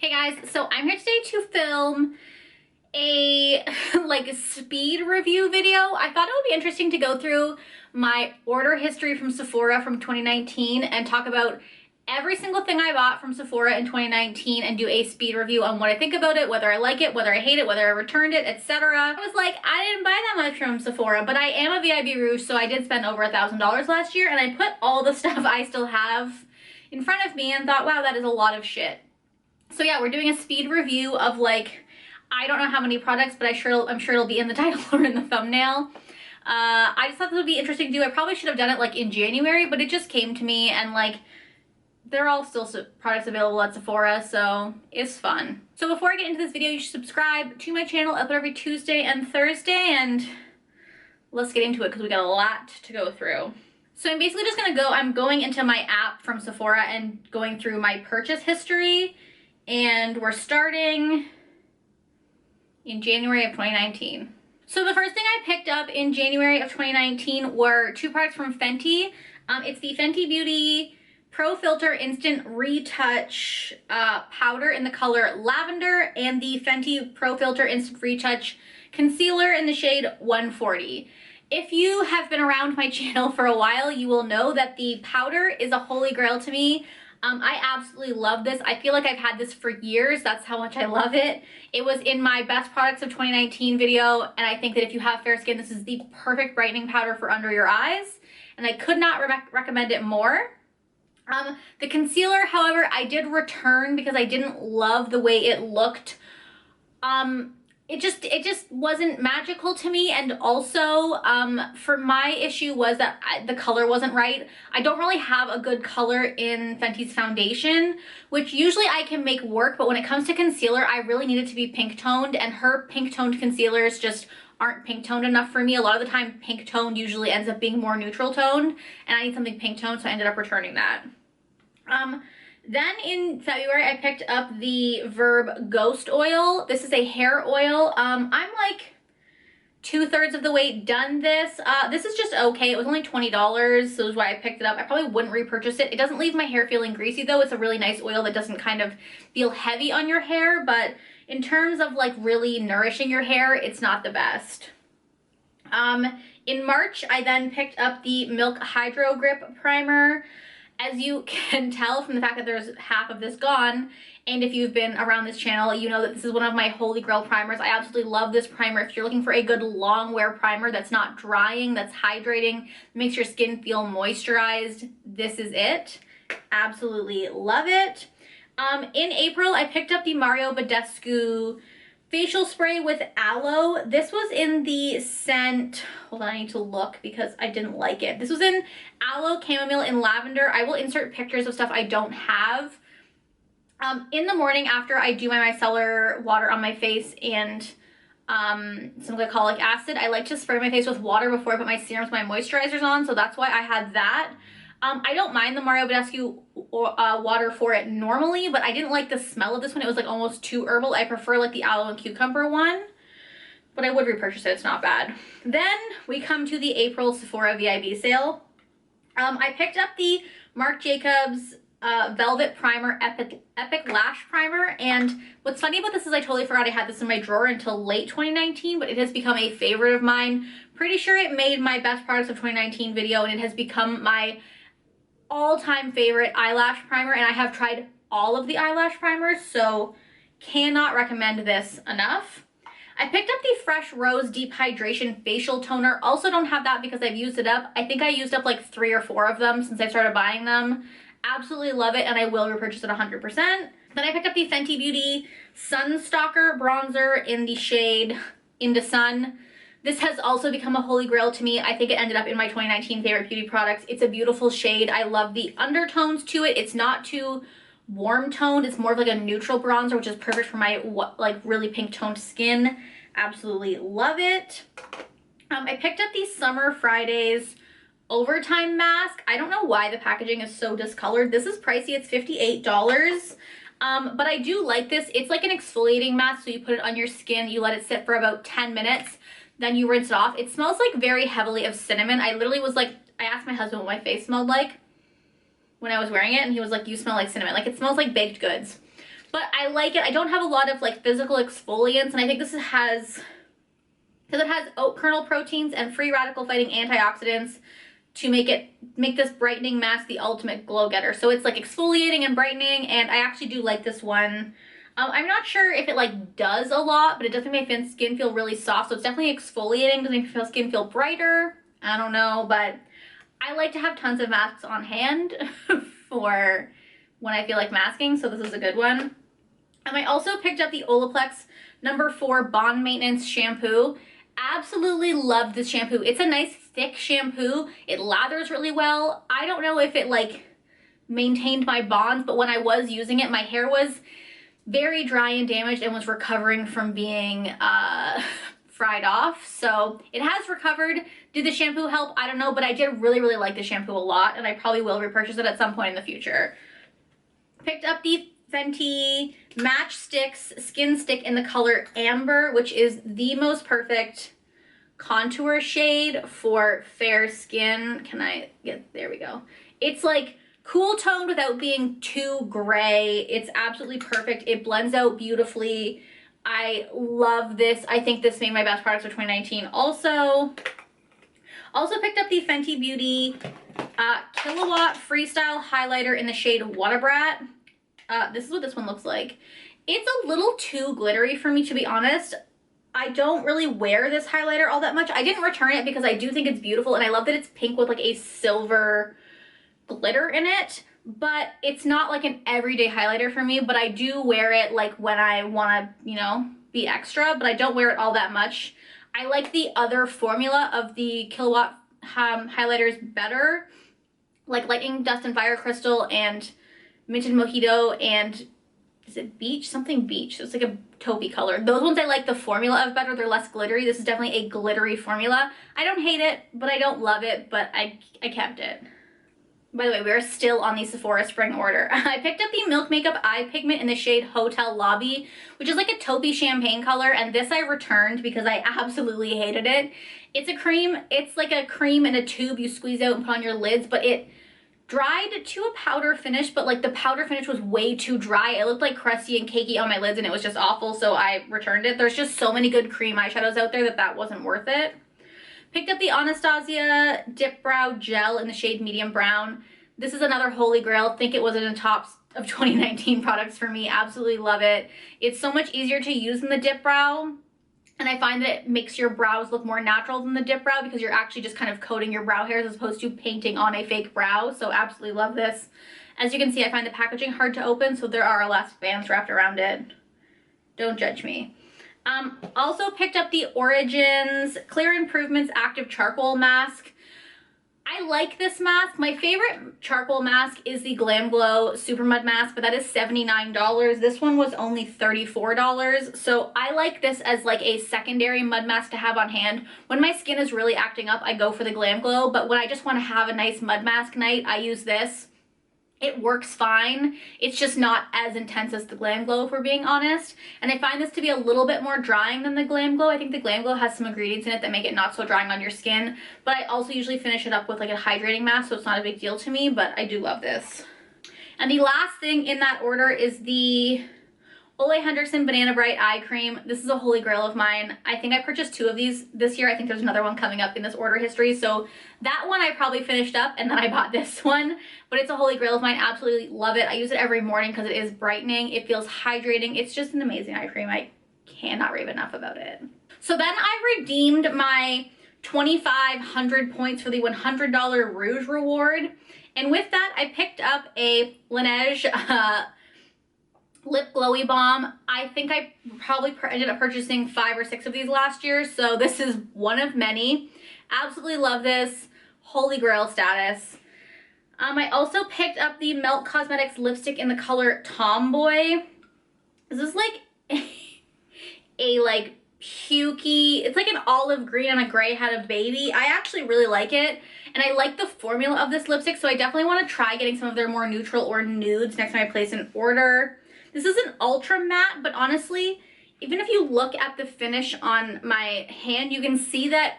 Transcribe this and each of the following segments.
Hey guys, so I'm here today to film a speed review video. I thought it would be interesting to go through my order history from Sephora from 2019 and talk about every single thing I bought from Sephora in 2019 and do a speed review on what I think about it, whether I like it, whether I hate it, whether I returned it, etc. I was like, I didn't buy that much from Sephora, but I am a VIB Rouge, so I did spend over $1,000 last year, and I put all the stuff I still have in front of me and thought, wow, that is a lot of shit. So yeah, we're doing a speed review of I don't know how many products, but I'm sure it'll be in the title or in the thumbnail. I just thought this would be interesting to do. I probably should have done it in January, but it just came to me, and they're all still products available at Sephora, so it's fun. So before I get into this video, you should subscribe to my channel. I upload every Tuesday and Thursday, and let's get into it because we got a lot to go through. So I'm basically just I'm going into my app from Sephora and going through my purchase history, and we're starting in January of 2019. So the first thing I picked up in January of 2019 were two products from Fenty. It's the Fenty Beauty Pro Filt'r Instant Retouch powder in the color Lavender, and the Fenty Pro Filt'r Instant Retouch concealer in the shade 140. If you have been around my channel for a while, you will know that the powder is a holy grail to me. I absolutely love this. I feel like I've had this for years. That's how much I love it. It was in my best products of 2019 video, and I think that if you have fair skin, this is the perfect brightening powder for under your eyes, and I could not recommend it more. The concealer, however, I did return because I didn't love the way it looked. It just wasn't magical to me, and also for my issue was that the color wasn't right. I don't really have a good color in Fenty's foundation, which usually I can make work, but when it comes to concealer, I really need it to be pink toned, and her pink toned concealers just aren't pink toned enough for me. A lot of the time pink toned usually ends up being more neutral toned, and I need something pink toned, so I ended up returning that. Then in February, I picked up the Verb Ghost Oil. This is a hair oil. I'm like 2/3 of the way done this. This is just okay. It was only $20, so that's why I picked it up. I probably wouldn't repurchase it. It doesn't leave my hair feeling greasy though. It's a really nice oil that doesn't kind of feel heavy on your hair, but in terms of really nourishing your hair, it's not the best. In March, I then picked up the Milk Hydro Grip Primer. As you can tell from the fact that there's half of this gone, and if you've been around this channel, you know that this is one of my holy grail primers. I absolutely love this primer. If you're looking for a good long wear primer that's not drying, that's hydrating, makes your skin feel moisturized, this is it. Absolutely love it. In April, I picked up the Badescu facial spray with aloe. This was in the scent, hold on, I need to look because I didn't like it. This was in aloe, chamomile, and lavender. I will insert pictures of stuff I don't have. In the morning after I do my micellar water on my face and some glycolic acid, I like to spray my face with water before I put my serums, my moisturizers on, so that's why I had that. I don't mind the Badescu water for it normally, but I didn't like the smell of this one. It was almost too herbal. I prefer the aloe and cucumber one, but I would repurchase it. It's not bad. Then we come to the April Sephora VIB sale. I picked up the Marc Jacobs Velvet Primer Epic Lash Primer, and what's funny about this is I totally forgot I had this in my drawer until late 2019, but it has become a favorite of mine. Pretty sure it made my best products of 2019 video, and it has become my all-time favorite eyelash primer, and I have tried all of the eyelash primers, so cannot recommend this enough. I picked up the Fresh Rose Deep Hydration Facial Toner. Also don't have that because I've used it up. I think I used up 3 or 4 of them since I started buying them. Absolutely love it, and I will repurchase it 100%. Then I picked up the Fenty Beauty Stalk'r bronzer in the shade Inda Sun. This has also become a holy grail to me. I think it ended up in my 2019 favorite beauty products. It's a beautiful shade. I love the undertones to it. It's not too warm toned. It's more of a neutral bronzer, which is perfect for my really pink toned skin. Absolutely love it. I picked up the Summer Fridays Overtime Mask. I don't know why the packaging is so discolored. This is pricey. It's $58. But I do like this. It's like an exfoliating mask, so you put it on your skin, you let it sit for about 10 minutes. Then you rinse it off. It smells very heavily of cinnamon. I literally was I asked my husband what my face smelled like when I was wearing it, and he was like, you smell like cinnamon. It smells like baked goods. but I like it. I don't have a lot of like physical exfoliants, and I think this has, because it has oat kernel proteins and free radical fighting antioxidants to make this brightening mask the ultimate glow getter. So it's like exfoliating and brightening, and I actually do like this one. I'm not sure if it like does a lot, but it does make my skin feel really soft. So it's definitely exfoliating, does make my skin feel brighter. I don't know, but I like to have tons of masks on hand for when I feel like masking, so this is a good one. And I also picked up the Olaplex No. 4 Bond Maintenance Shampoo. Absolutely love this shampoo. It's a nice thick shampoo. It lathers really well. I don't know if it like maintained my bonds, but when I was using it, my hair was very dry and damaged and was recovering from being fried off. So it has recovered. Did the shampoo help? I don't know, but I did really, really like the shampoo a lot, and I probably will repurchase it at some point in the future. Picked up the Fenty Match Stix Skin Stick in the color Amber, which is the most perfect contour shade for fair skin. Can I get, there we go. It's like cool toned without being too gray. It's absolutely perfect. It blends out beautifully. I love this. I think this made my best products of 2019. Also picked up the Fenty Beauty Killawatt Freestyle Highlighter in the shade Wattabrat. This is what this one looks like. It's a little too glittery for me, to be honest. I don't really wear this highlighter all that much. I didn't return it because I do think it's beautiful, and I love that it's pink with like a silver glitter in it, but it's not like an everyday highlighter for me. But I do wear it like when I want to, you know, be extra, but I don't wear it all that much. I like the other formula of the Killawatt highlighters better, like Lightning Dust and Fire Crystal and Minted Mojito and is it Beach? Something Beach. It's like a taupey color. Those ones I like the formula of better. They're less glittery. This is definitely a glittery formula. I don't hate it, but I don't love it, but I kept it. By the way, we are still on the Sephora spring order. I picked up the Milk Makeup Eye Pigment in the shade Hotel Lobby, which is like a taupey champagne color, and this I returned because I absolutely hated it. It's a cream. It's like a cream in a tube you squeeze out and put on your lids, but it dried to a powder finish, but like the powder finish was way too dry. It looked like crusty and cakey on my lids, and it was just awful, so I returned it. There's just so many good cream eyeshadows out there that wasn't worth it. Picked up the Anastasia Dip Brow Gel in the shade Medium Brown. This is another holy grail. I think it was in the tops of 2019 products for me. Absolutely love it. It's so much easier to use than the Dip Brow, and I find that it makes your brows look more natural than the Dip Brow because you're actually just kind of coating your brow hairs as opposed to painting on a fake brow. So absolutely love this. As you can see, I find the packaging hard to open, so there are elastic bands wrapped around it. Don't judge me. Also picked up the Origins Clear Improvements Active Charcoal Mask. I like this mask. My favorite charcoal mask is the Glam Glow Super Mud Mask, but that is $79. This one was only $34. So I like this as like a secondary mud mask to have on hand. When my skin is really acting up, I go for the Glam Glow, but when I just want to have a nice mud mask night, I use this. It works fine. It's just not as intense as the Glam Glow, if we're being honest. And I find this to be a little bit more drying than the Glam Glow. I think the Glam Glow has some ingredients in it that make it not so drying on your skin. But I also usually finish it up with like a hydrating mask, so it's not a big deal to me, but I do love this. And the last thing in that order is the Ole Henrickson Banana Bright Eye Cream. This is a holy grail of mine. I think I purchased 2 of these this year. I think there's another one coming up in this order history. So that one I probably finished up, and then I bought this one. But it's a holy grail of mine. Absolutely love it. I use it every morning because it is brightening. It feels hydrating. It's just an amazing eye cream. I cannot rave enough about it. So then I redeemed my 2,500 points for the $100 Rouge reward. And with that, I picked up a Laneige Lip Glowy Balm. I think I probably ended up purchasing 5 or 6 of these last year, so this is one of many. Absolutely love this. Holy grail status. I also picked up the Melt Cosmetics lipstick in the color Tomboy. This is like a like pukey, it's like an olive green on a gray had a baby. I actually really like it, and I like the formula of this lipstick, so I definitely want to try getting some of their more neutral or nudes next time I place an order. This is an ultra matte, but honestly, even if you look at the finish on my hand, you can see that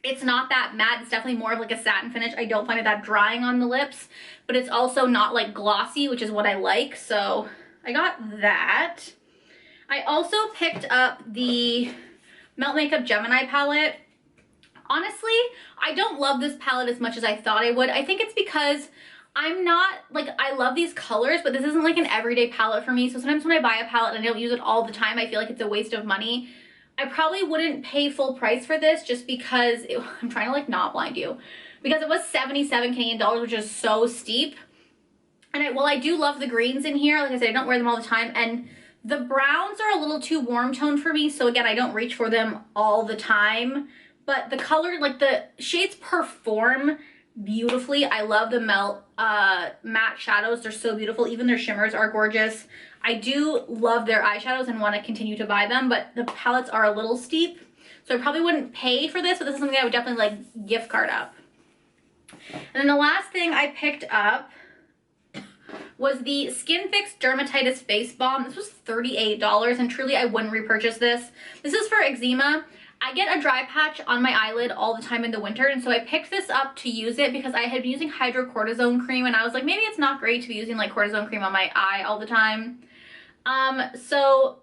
it's not that matte. It's definitely more of like a satin finish. I don't find it that drying on the lips, but it's also not like glossy, which is what I like. So I got that. I also picked up the Melt Makeup Gemini palette. Honestly, I don't love this palette as much as I thought I would. I think it's because I'm not, like, I love these colors, but this isn't like an everyday palette for me. So sometimes when I buy a palette and I don't use it all the time, I feel like it's a waste of money. I probably wouldn't pay full price for this just because, I'm trying to like not blind you, because it was 77 Canadian dollars, which is so steep. And while I do love the greens in here, like I said, I don't wear them all the time, and the browns are a little too warm toned for me, so again, I don't reach for them all the time. But the color, like the shades perform beautifully. I love the matte shadows. They're so beautiful. Even their shimmers are gorgeous. I do love their eyeshadows and want to continue to buy them, but the palettes are a little steep. So I probably wouldn't pay for this, but this is something I would definitely like gift card up. And then the last thing I picked up was the Skinfix Dermatitis Face Balm. This was $38, and truly I wouldn't repurchase this. This is for eczema. I get a dry patch on my eyelid all the time in the winter, and so I picked this up to use it because I had been using hydrocortisone cream, and I was like, maybe it's not great to be using like cortisone cream on my eye all the time. So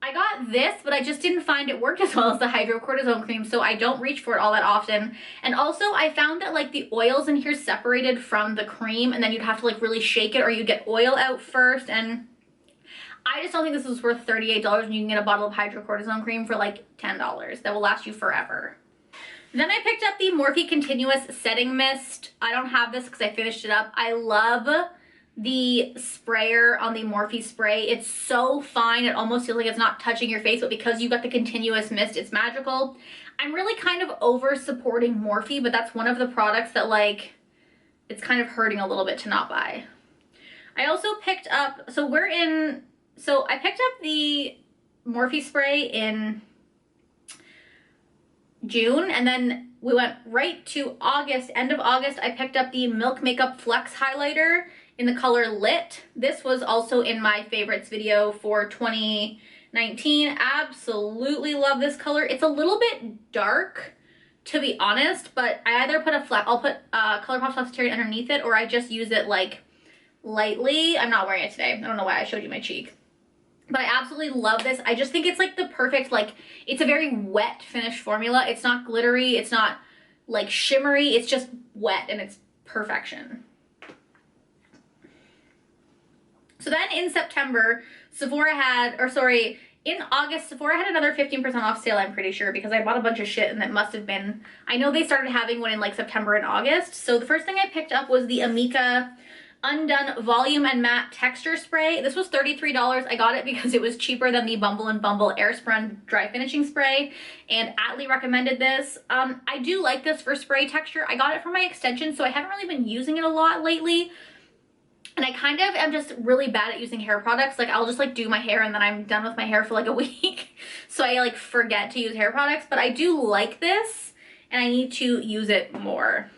I got this, but I just didn't find it worked as well as the hydrocortisone cream, so I don't reach for it all that often. And also I found that like the oils in here separated from the cream, and then you'd have to like really shake it or you'd get oil out first, and I just don't think this is worth $38 when you can get a bottle of hydrocortisone cream for like $10 that will last you forever. Then I picked up the Morphe Continuous Setting Mist. I don't have this because I finished it up. I love the sprayer on the Morphe spray. It's so fine, it almost feels like it's not touching your face, but because you got the continuous mist, it's magical. I'm really kind of over supporting Morphe, but that's one of the products that like, it's kind of hurting a little bit to not buy. I also picked up, I picked up the Morphe spray in June, and then we went right to August. End of August, I picked up the Milk Makeup Flex Highlighter in the color Lit. This was also in my favorites video for 2019. Absolutely love this color. It's a little bit dark, to be honest, but I either put I'll put ColourPop Flexitarian underneath it, or I just use it like lightly. I'm not wearing it today. I don't know why I showed you my cheek. But I absolutely love this. I just think it's like the perfect, like, it's a very wet finish formula. It's not glittery. It's not like shimmery. It's just wet, and it's perfection. So then in September, in August, Sephora had another 15% off sale, I'm pretty sure, because I bought a bunch of shit, and it must have been, I know they started having one in like September and August. So the first thing I picked up was the Amika Undone Volume and Matte Texture Spray. This was $33. I got it because it was cheaper than the Bumble and Bumble Air Spun Dry Finishing Spray, and Atlee recommended this. I do like this for spray texture. I got it for my extension, so I haven't really been using it a lot lately. And I kind of am just really bad at using hair products. Like, I'll just like do my hair and then I'm done with my hair for like a week. So I like forget to use hair products, but I do like this and I need to use it more.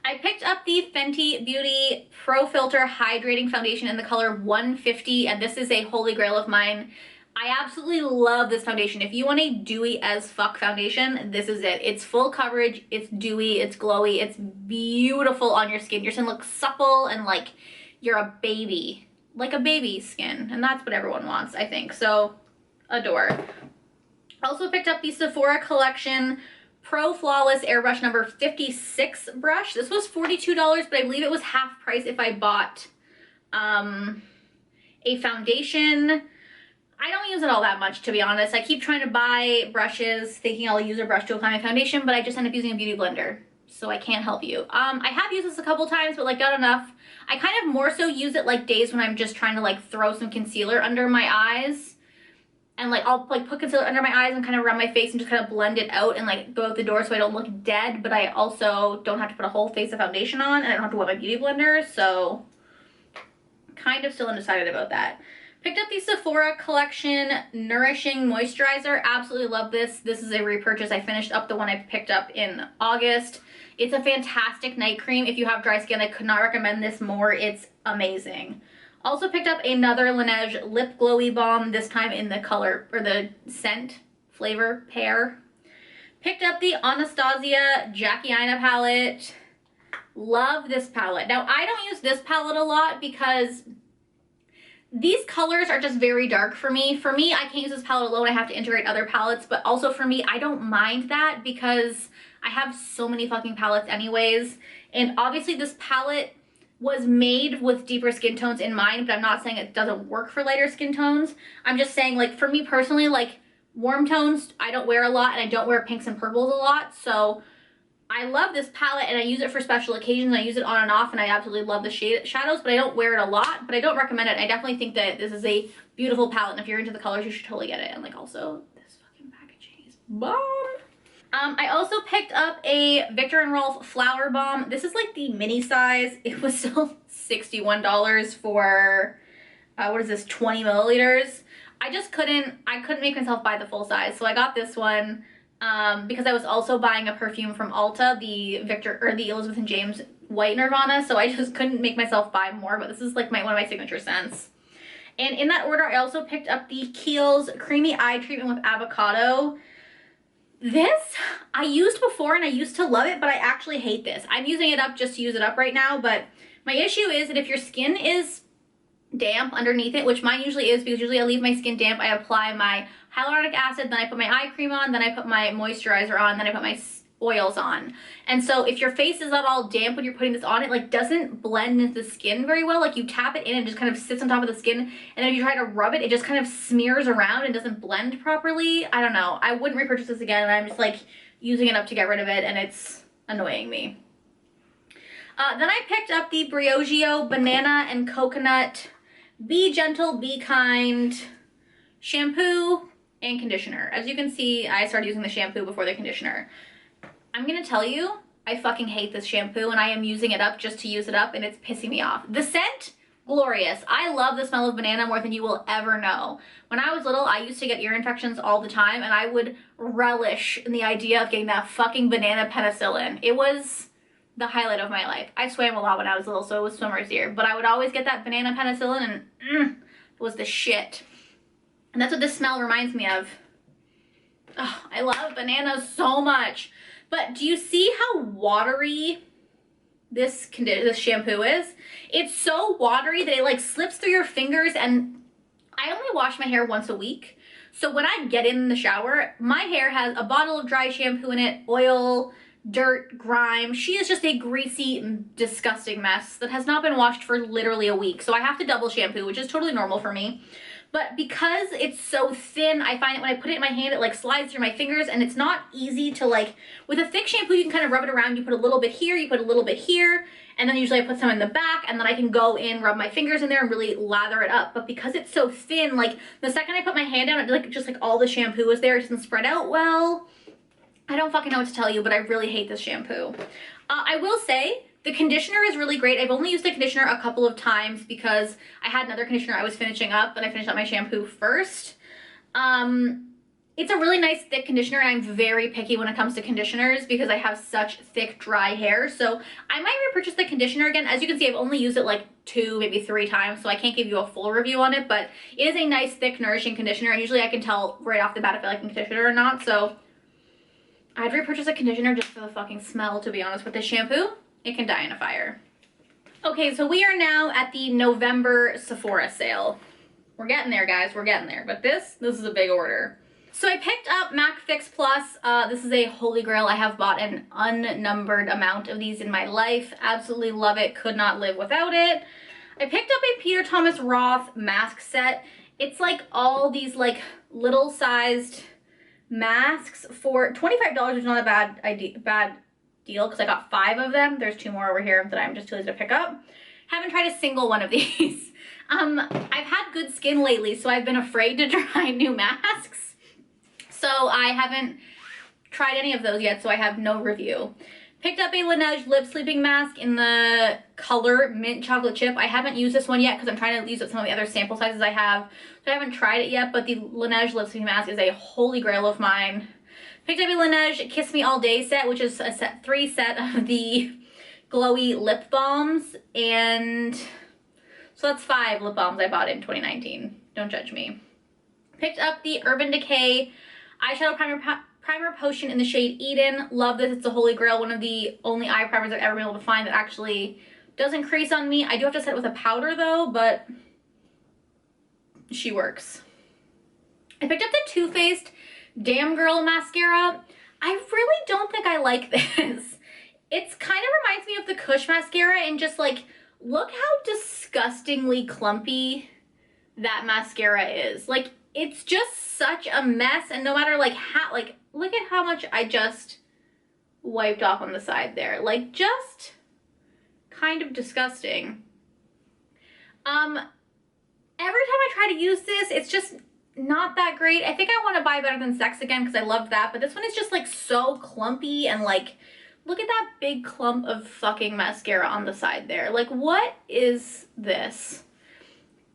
I picked up the Fenty Beauty Pro Filt'r Hydrating Foundation in the color 150, and this is a holy grail of mine. I absolutely love this foundation. If you want a dewy as fuck foundation, this is it. It's full coverage, it's dewy, it's glowy, it's beautiful on your skin. Your skin looks supple and like you're a baby, like a baby's skin, and that's what everyone wants, I think. So, adore. Also picked up the Sephora Collection Pro Flawless Airbrush number 56 brush. This was $42, but I believe it was half price if I bought a foundation. I don't use it all that much, to be honest. I keep trying to buy brushes thinking I'll use a brush to apply my foundation, but I just end up using a beauty blender, so I can't help you. I have used this a couple times, but like not enough. I kind of more so use it like days when I'm just trying to like throw some concealer under my eyes, and like I'll like put concealer under my eyes and kind of around my face and just kind of blend it out and like go out the door so I don't look dead, but I also don't have to put a whole face of foundation on, and I don't have to wet my beauty blender, so kind of still undecided about that. Picked up the Sephora Collection Nourishing Moisturizer. Absolutely love this. This is a repurchase. I finished up the one I picked up in August. It's a fantastic night cream. If you have dry skin, I could not recommend this more. It's amazing. Also picked up another Laneige Lip Glowy Balm, this time in the color, or the scent flavor pear. Picked up the Anastasia Jackie Aina palette. Love this palette. Now, I don't use this palette a lot because these colors are just very dark for me. For me, I can't use this palette alone. I have to integrate other palettes, but also for me, I don't mind that because I have so many fucking palettes anyways. And obviously this palette was made with deeper skin tones in mind, but I'm not saying it doesn't work for lighter skin tones. I'm just saying, like, for me personally, like, warm tones, I don't wear a lot, and I don't wear pinks and purples a lot, so I love this palette, and I use it for special occasions. I use it on and off, and I absolutely love the shadows, but I don't wear it a lot, but I don't recommend it. I definitely think that this is a beautiful palette, and if you're into the colors, you should totally get it. And, like, also, this fucking packaging is bomb. I also picked up a Viktor & Rolf Flower Bomb. This is like the mini size. It was still $61 for, what is this, 20 milliliters. I couldn't make myself buy the full size. So I got this one because I was also buying a perfume from Ulta, the Elizabeth & James White Nirvana. So I just couldn't make myself buy more, but this is like one of my signature scents. And in that order, I also picked up the Kiehl's Creamy Eye Treatment with Avocado. This I used before and I used to love it, but I actually hate this. I'm using it up just to use it up right now, but my issue is that if your skin is damp underneath it, which mine usually is because usually I leave my skin damp, I apply my hyaluronic acid, then I put my eye cream on, then I put my moisturizer on, then I put my oils on. And so if your face is not all damp when you're putting this on, it like doesn't blend into the skin very well. Like you tap it in and it just kind of sits on top of the skin, and then if you try to rub it, it just kind of smears around and doesn't blend properly. I don't know. I wouldn't repurchase this again, and I'm just like using it up to get rid of it, and it's annoying me. Then I picked up the Briogeo Banana and Coconut Be Gentle, Be Kind shampoo and conditioner. As you can see, I started using the shampoo before the conditioner. I'm gonna tell you, I fucking hate this shampoo, and I am using it up just to use it up, and it's pissing me off. The scent, glorious. I love the smell of banana more than you will ever know. When I was little, I used to get ear infections all the time, and I would relish in the idea of getting that fucking banana penicillin. It was the highlight of my life. I swam a lot when I was little, so it was swimmer's ear, but I would always get that banana penicillin, and it was the shit. And that's what this smell reminds me of. Oh, I love bananas so much. But do you see how watery this shampoo is? It's so watery that it like slips through your fingers, and I only wash my hair once a week. So when I get in the shower, my hair has a bottle of dry shampoo in it, oil, dirt, grime. She is just a greasy, disgusting mess that has not been washed for literally a week. So I have to double shampoo, which is totally normal for me. But because it's so thin, I find that when I put it in my hand, it like slides through my fingers, and it's not easy to like, with a thick shampoo, you can kind of rub it around. You put a little bit here, you put a little bit here, and then usually I put some in the back, and then I can go in, rub my fingers in there, and really lather it up. But because it's so thin, like the second I put my hand down, it like just like all the shampoo is there. It doesn't spread out well. I don't fucking know what to tell you, but I really hate this shampoo. I will say, the conditioner is really great. I've only used the conditioner a couple of times because I had another conditioner I was finishing up, and I finished up my shampoo first. It's a really nice thick conditioner, and I'm very picky when it comes to conditioners because I have such thick, dry hair. So I might repurchase the conditioner again. As you can see, I've only used it like 2, maybe 3 times, so I can't give you a full review on it, but it is a nice, thick, nourishing conditioner, and usually I can tell right off the bat if I like a conditioner or not. So I'd repurchase a conditioner just for the fucking smell, to be honest. With this shampoo, it can die in a fire. Okay, so we are now at the November Sephora sale. We're getting there, guys. We're getting there. But this is a big order. So I picked up MAC Fix Plus. This is a holy grail. I have bought an unnumbered amount of these in my life. Absolutely love it. Could not live without it. I picked up a Peter Thomas Roth mask set. It's like all these like little sized masks for $25, which is not a bad deal because I got 5 of them. There's 2 more over here that I'm just too lazy to pick up. Haven't tried a single one of these. I've had good skin lately, so I've been afraid to try new masks. So I haven't tried any of those yet, so I have no review. Picked up a Laneige lip sleeping mask in the color Mint Chocolate Chip. I haven't used this one yet because I'm trying to use up some of the other sample sizes I have. So I haven't tried it yet, but the Laneige lip sleeping mask is a holy grail of mine. Picked up a Laneige Kiss Me All Day set, which is a 3 set of the glowy lip balms. And so that's 5 lip balms I bought in 2019. Don't judge me. Picked up the Urban Decay Eyeshadow Primer Potion in the shade Eden. Love this. It's a holy grail. One of the only eye primers I've ever been able to find that actually doesn't crease on me. I do have to set it with a powder though, but she works. I picked up the Too Faced Damn Girl mascara. I really don't think I like this. It's kind of reminds me of the Kush mascara, and just like, look how disgustingly clumpy that mascara is. Like, it's just such a mess, and no matter like how, like, look at how much I just wiped off on the side there. Like, just kind of disgusting. Every time I try to use this, it's just not that great. I think I want to buy Better Than Sex again because I loved that, but this one is just like so clumpy, and like, look at that big clump of fucking mascara on the side there. Like, what is this?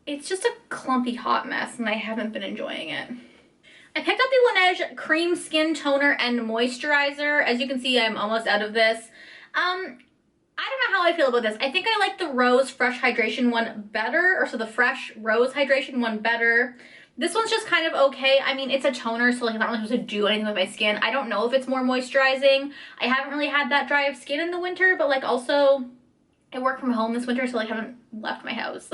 It's just a clumpy hot mess, and I haven't been enjoying it. I picked up the Laneige Cream Skin Toner and Moisturizer. As you can see, I'm almost out of this. I don't know how I feel about this. I think I like the Rose Fresh Hydration one better, or so the Fresh Rose Hydration one better. This one's just kind of okay. I mean, it's a toner, so like, I'm not really supposed to do anything with my skin. I don't know if it's more moisturizing. I haven't really had that dry of skin in the winter, but like, also, I work from home this winter, so like, I haven't left my house.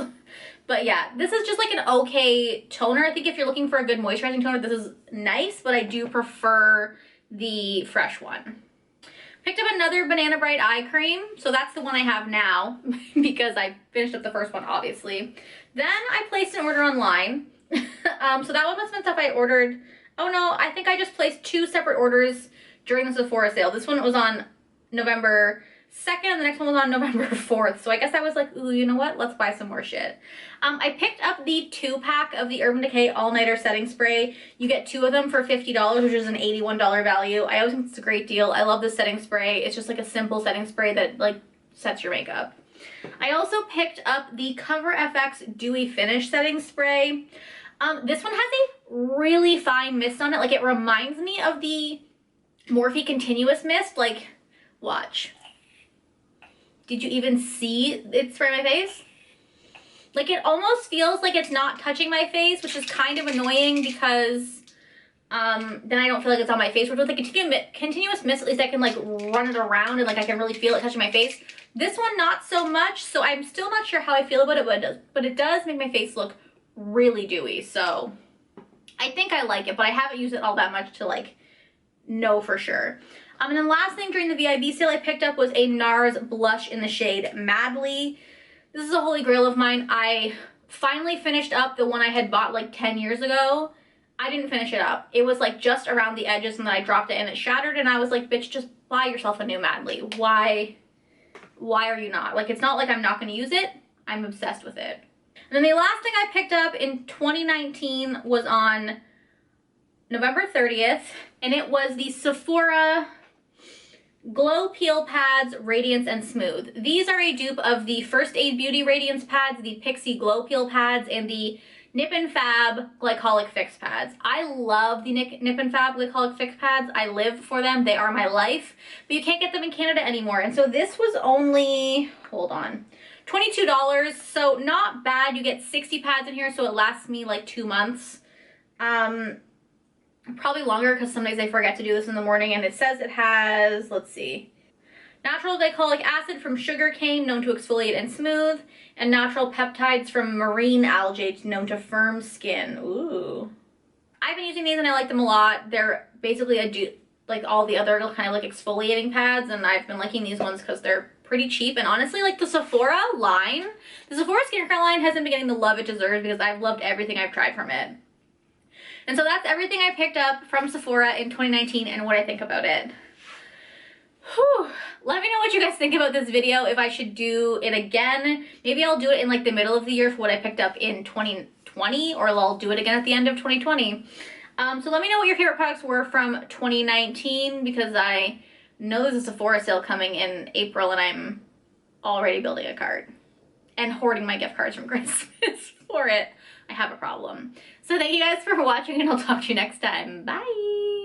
But yeah, this is just like an okay toner. I think if you're looking for a good moisturizing toner, this is nice, but I do prefer the Fresh one. Picked up another Banana Bright eye cream. So that's the one I have now because I finished up the first one, obviously. Then I placed an order online. So that one must have been stuff I ordered. Oh no, I think I just placed 2 separate orders during the Sephora sale. This one was on November 2nd and the next one was on November 4th. So I guess I was like, ooh, you know what? Let's buy some more shit. I picked up the 2-pack of the Urban Decay All Nighter Setting Spray. You get 2 of them for $50, which is an $81 value. I always think it's a great deal. I love this setting spray. It's just like a simple setting spray that like sets your makeup. I also picked up the Cover FX Dewy Finish Setting Spray. This one has a really fine mist on it. Like, it reminds me of the Morphe Continuous Mist. Like, watch. Did you even see it spray my face? Like, it almost feels like it's not touching my face, which is kind of annoying because then I don't feel like it's on my face. Which with the continuous mist, at least I can like run it around and like I can really feel it touching my face. This one, not so much, so I'm still not sure how I feel about it, but it does make my face look really dewy, so I think I like it, but I haven't used it all that much to like know for sure. And then last thing during the VIB sale I picked up was a NARS blush in the shade Madly. This is a holy grail of mine. I finally finished up the one I had bought like 10 years ago. I didn't finish it up. It was like just around the edges, and then I dropped it and it shattered, and I was like, bitch, just buy yourself a new Madly. Why are you not? Like, it's not like I'm not going to use it. I'm obsessed with it. And then the last thing I picked up in 2019 was on November 30th, and it was the Sephora Glow Peel Pads Radiance and Smooth. These are a dupe of the First Aid Beauty Radiance Pads, the Pixie Glow Peel Pads, and the Nip and Fab Glycolic Fix Pads. I love the Nip and Fab Glycolic Fix Pads. I live for them. They are my life. But you can't get them in Canada anymore. And so this was only, hold on, $22. So not bad. You get 60 pads in here, so it lasts me like 2 months. Probably longer because some days I forget to do this in the morning. And it says it has, let's see, natural glycolic acid from sugarcane, known to exfoliate and smooth, and natural peptides from marine algae, known to firm skin. Ooh. I've been using these and I like them a lot. They're basically a dupe like all the other kind of like exfoliating pads, and I've been liking these ones because they're pretty cheap. And honestly, like the Sephora line, the Sephora skincare line hasn't been getting the love it deserves because I've loved everything I've tried from it. And so that's everything I picked up from Sephora in 2019 and what I think about it. Whew. Let me know what you guys think about this video, if I should do it again. Maybe I'll do it in like the middle of the year for what I picked up in 2020, or I'll do it again at the end of 2020. So let me know what your favorite products were from 2019, because I know there's a Sephora sale coming in April and I'm already building a cart and hoarding my gift cards from Christmas for it. I have a problem. So thank you guys for watching, and I'll talk to you next time. Bye!